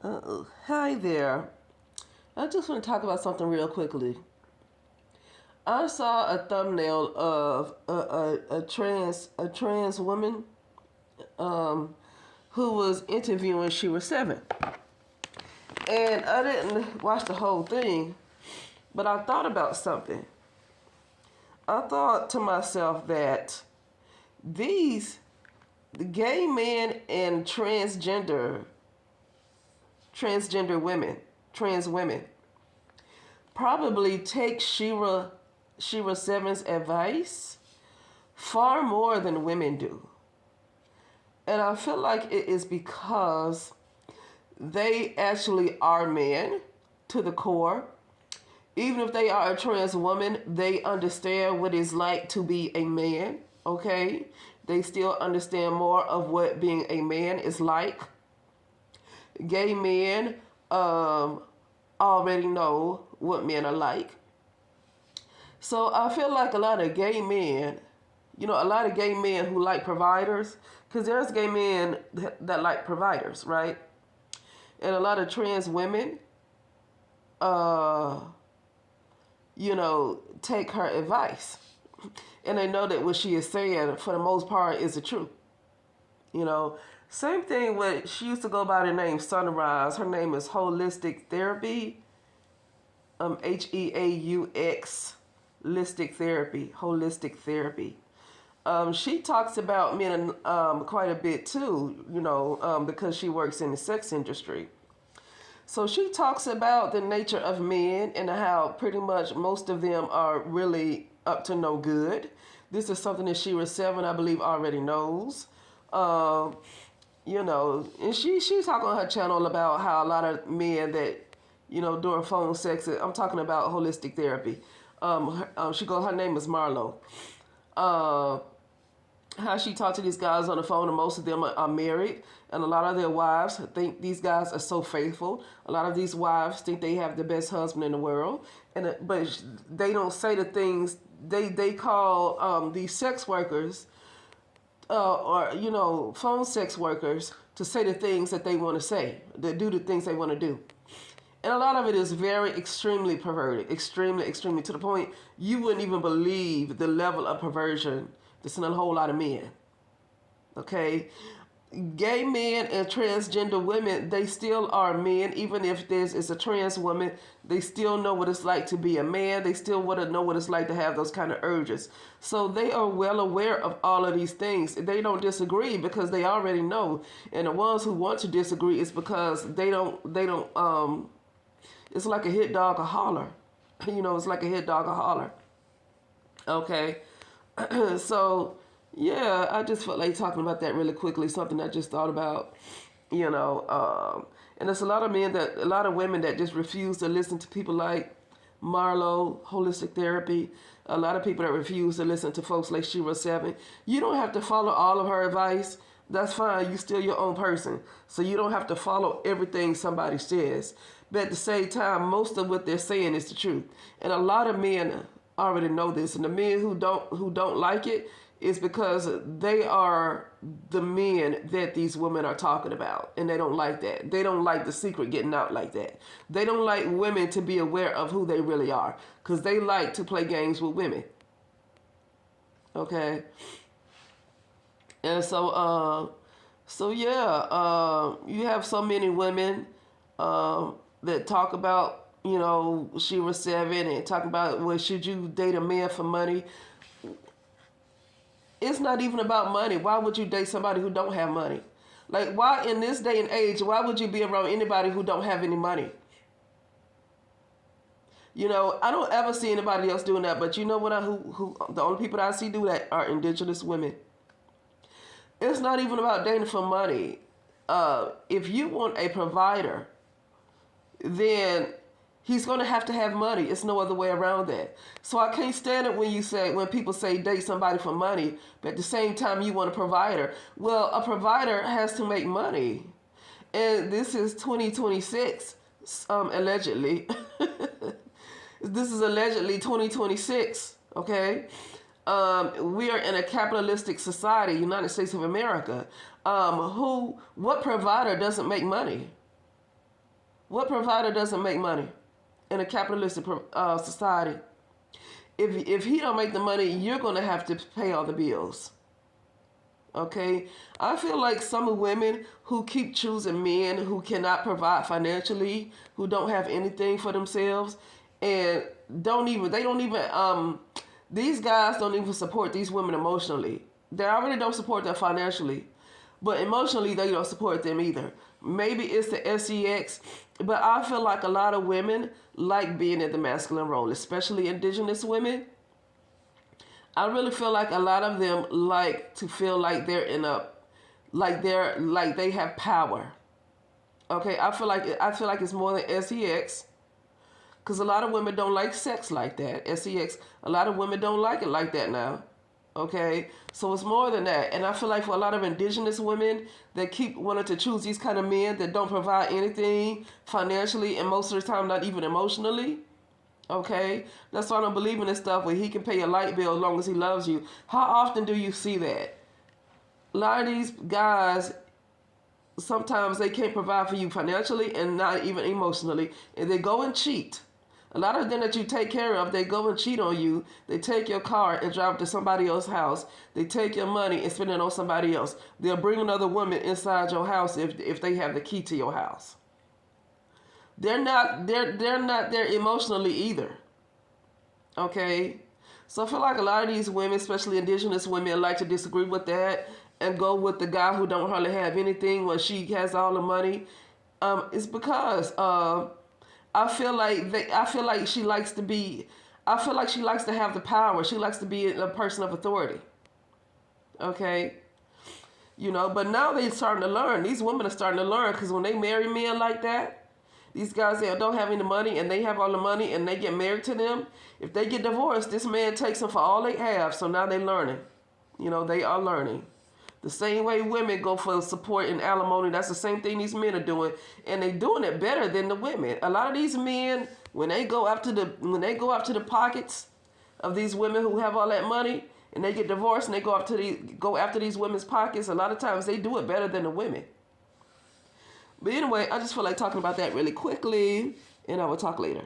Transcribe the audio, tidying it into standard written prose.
Hi there. I just want to talk about something real quickly. I saw a thumbnail of a trans woman um, who was interviewing Shera 7. And I didn't watch the whole thing, but I thought about something. I thought to myself that these the gay men and transgender women, trans women, probably take Shera 7's advice far more than women do. And I feel like it is because they actually are men to the core. Even if they are a trans woman, they understand what it's like to be a man, okay? They still understand more of what being a man is like. Gay men already know what men are like. So I feel like a lot of gay men, a lot of gay men who like providers, because there's gay men that like providers, right? And a lot of trans women, uh, take her advice. And they know that what she is saying, for the most part, is the truth. You know, same thing with, she used to go by the name Sunrise. Her name is Holistic Therapy, Heaux, Holistic Therapy. She talks about men quite a bit too, because she works in the sex industry. So she talks about the nature of men and how pretty much most of them are really up to no good. This is something that Shera 7, I believe, already knows. Um, and she talk on her channel about how a lot of men that, during phone sex, I'm talking about holistic therapy. Her name is Marlo. Uh, how she talked to these guys on the phone, and most of them are married, and a lot of their wives think these guys are so faithful. A lot of these wives think they have the best husband in the world, but they don't say the things they call these sex workers, or phone sex workers, to say the things that they want to say, to do the things they want to do. And a lot of it is very extremely perverted, extremely to the point you wouldn't even believe the level of perversion that's in a whole lot of men. Okay? Gay men and transgender women, they still are men. Even if this is a trans woman, they still know what it's like to be a man. They still want to know what it's like to have those kind of urges. So they are well aware of all of these things. They don't disagree because they already know. And the ones who want to disagree is because they don't it's like a hit dog a holler. It's like a hit dog a holler. Okay. So, yeah, I just felt like talking about that really quickly. Something I just thought about, and there's a lot of women that just refuse to listen to people like Marlo, Holistic Therapy. A lot of people that refuse to listen to folks like Shera 7. You don't have to follow all of her advice. That's fine. You're still your own person. So you don't have to follow everything somebody says. But at the same time, most of what they're saying is the truth. And a lot of men already know this. And the men who don't like it is because they are the men that these women are talking about. And they don't like that. They don't like the secret getting out like that. They don't like women to be aware of who they really are. Because they like to play games with women. Okay? And so yeah, you have so many women that talk about, Shera 7 and talk about, well, should you date a man for money? It's not even about money. Why would you date somebody who don't have money? Like, why in this day and age, why would you be around anybody who don't have any money? I don't ever see anybody else doing that, but who the only people that I see do that are indigenous women. It's not even about dating for money. If you want a provider, then he's going to have money. It's no other way around that. So I can't stand it when people say date somebody for money, but at the same time you want a provider. Well, a provider has to make money. And this is 2026, allegedly. This is allegedly 2026, okay? We are in a capitalistic society, United States of America. What provider doesn't make money? What provider doesn't make money in a capitalistic society? If he don't make the money, you're gonna have to pay all the bills. Okay, I feel like some women who keep choosing men who cannot provide financially, who don't have anything for themselves, and they don't even these guys don't even support these women emotionally. They already don't support them financially, but emotionally they don't support them either. Maybe it's the sex, but I feel like a lot of women like being in the masculine role, especially indigenous women. I really feel like a lot of them like to feel like they're in a, like they have power. Okay, I feel like it's more than sex, because a lot of women don't like sex like that. Sex, a lot of women don't like it like that now. Okay, so it's more than that, and I feel like for a lot of indigenous women that keep wanting to choose these kind of men that don't provide anything financially, and most of the time not even emotionally. Okay, that's why I don't believe in this stuff where he can pay your light bill as long as he loves you. How often do you see that? A lot of these guys, sometimes they can't provide for you financially and not even emotionally, and they go and cheat. A lot of them that you take care of, they go and cheat on you. They take your car and drive to somebody else's house. They take your money and spend it on somebody else. They'll bring another woman inside your house if they have the key to your house. They're not there emotionally either. Okay? So I feel like a lot of these women, especially indigenous women, like to disagree with that and go with the guy who don't hardly have anything when she has all the money. It's because I feel like she likes to be I feel like she likes to have the power. She likes to be a person of authority. Okay? But now they're starting to learn. These women are starting to learn, because when they marry men like that, these guys that don't have any money and they have all the money and they get married to them, if they get divorced, this man takes them for all they have. So now they're learning. They are learning. The same way women go for support and alimony, that's the same thing these men are doing. And they're doing it better than the women. A lot of these men, when they go after the pockets of these women who have all that money, and they get divorced and they go after these women's pockets, a lot of times they do it better than the women. But anyway, I just feel like talking about that really quickly, and I will talk later.